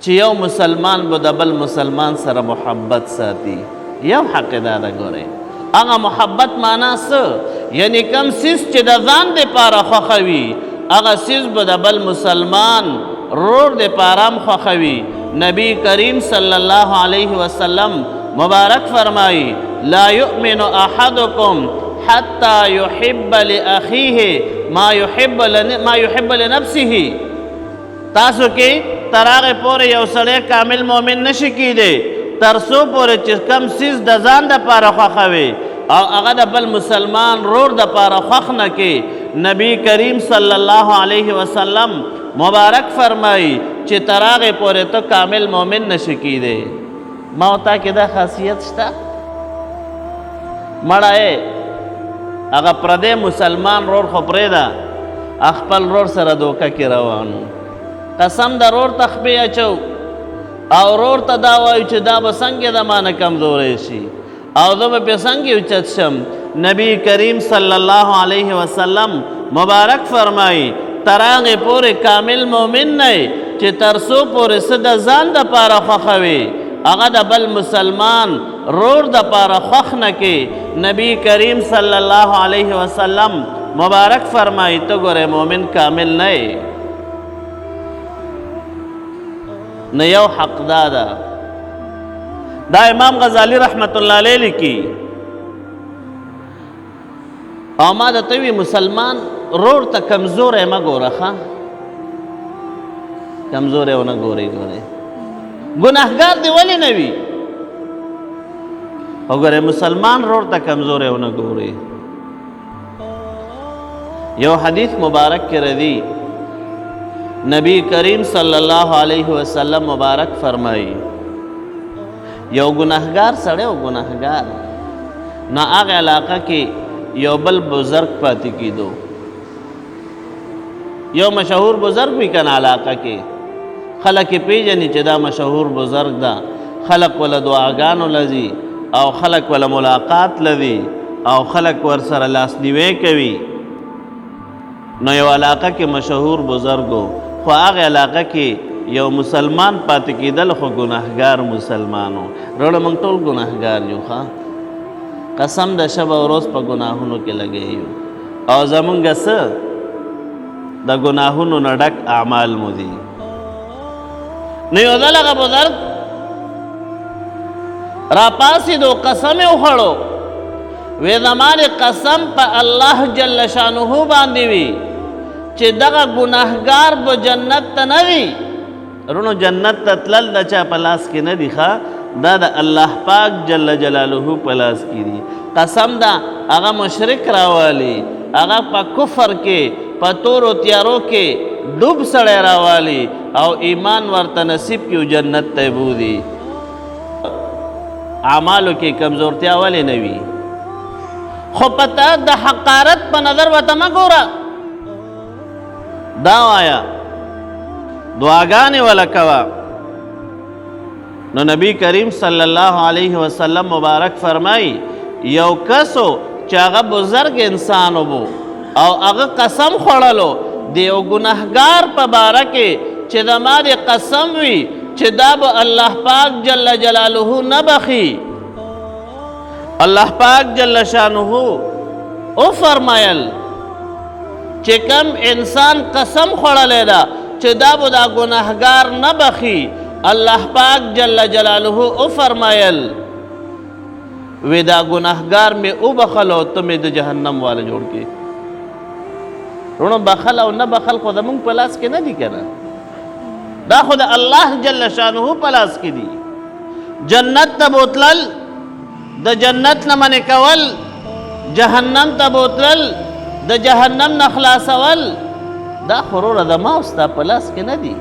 چې یو مسلمان به د بل مسلمان سره محبت ساتي. یو حق دا ده ګورئ، هغه محبت معنا څه؟ یعنی کم څیز چې د ځان دپاره خوښوي هغه څیز به د بل مسلمان رور دپاره هم خوښوي. نبی کریم صلی الله علیه وسلم مبارک فرمائی لا یؤمن احدکم حتی یحب لأخیه ما یحب لنفسه. تاسو کې تر هغې پورې یو سړی کامل مؤمن نشي کیدی تر څو پورې چې کم څیز د ځان دپاره خوښوي او هغه د بل مسلمان رور دپاره خوښ نه کې. نبی کریم صلی الله علیه وسلم مبارک فرمائی چې تر هغې پورې ته کامل مؤمن نشي کیدی. ما او تا کې دا خاصیت شته؟ مړه هغه پردی مسلمان رور خو پرېږده، خپل رور سره دوکه کې روانو، قسم د رور ته خپې اچو او رور ته دا وایو چې دا به څنګه د ما نه کمزوری شي او زه به پې څنګه اوچت شم. نبی کریم صلی الله علیه وسلم مبارک فرمایي تر هغې پورې کامل مؤمن نه چې تر څو پورې څه د ځان دپاره خوښوي هغه د بل مسلمان رور دپاره خوښ نه کې. نبی کریم صلی الله علیه وسلم مبارک فرمایي ته ګورې مؤمن کامل نه یې. نه یو حق دا ده، دا امام غزالی رحمت الله علیه لیکي او ما درته وي مسلمان رور ته کمزوری مه ګوره ښه، کمزوری ونه ګورئ. ګورئ ګناهګار دې ولې نه وي؟ وګورئ مسلمان رور ته کمزوری ونه ګورئ. یو حدیث مبارک کې راځي نبی کریم صلی الله علیه وسلم مبارک فرمایي یو ګناهګار سړی او ګناهګار نه هغه علاقه کې یو بل بزرگ پاتې کېدو. یو مشهور بزرگ وي که نه علاقه کې خلک یې پیژني چې دا مشهور بزرگ ده، خلک وله دعاګانو لځي او خلک وله ملاقات لځي او خلک ورسره لاسنیوی کوي. نو یو علاقه کې مشهور بزرگ و خو هغه علاقه کې یو مسلمان پاتې کېدل خو ګناهګار مسلمانو. وروڼه موږ ټول ګناهګار یو ښه، قسم د شب او روز په ګناهونو کې لګی یو او زمونږ څه د ګناهونو نه ډک اعمال مو دي. نو یو ځل هغه بزرګ راپاڅېدو قسم یې وخوړو وی زما د قسم په الله جل شانه باندې وي چې دغه ګناهګار به جنت ته نه وي. رونو جنت ته تلل د چا په لاس کې نه دي ښه، دا د الله پاک جل جلاله په لاس کې دي. قسم ده هغه مشرک راوالي، هغه په کفر کې په تورو تیارو کې ډوب سړی راوالي او ایمان ورته نصیب کړي جنت ته بوځي. اعمالو کې کمزورتیا ولې نه وي؟ خو پته د حقارت په نظر ورته مه ګوره، دا وایا دعاګانې وله کوه. نو نبی کریم صلی الله علیه وسلم مبارک فرمایي یو کسو چې هغه بزرګ انسان و او هغه قسم خوړلو د یو ګناهګار په باره کې چې زما د قسم وي چې دا به الله پاک جل جلاله نه بخي. الله پاک جل شانه او فرمایل چې کم انسان قسم خوړلی ده چې دا به دا ګناهګار نه بخي، الله پاک جل جلاله او فرمایل وی دا ګناهګار مې وبخل او ته مې د جهنم والا جوړ کړې. وروڼو بخل او نه بخل خو زمونږ په لاس کې نه دي که نه، دا خو د الله جل شانه په لاس کې دي. جنت ته بوتلل، د جنت نه منې کول، جهنم ته بوتلل، د جهنم نه خلاصول، دا خو وروڼه د ما او ستا په لاس کې نه دي.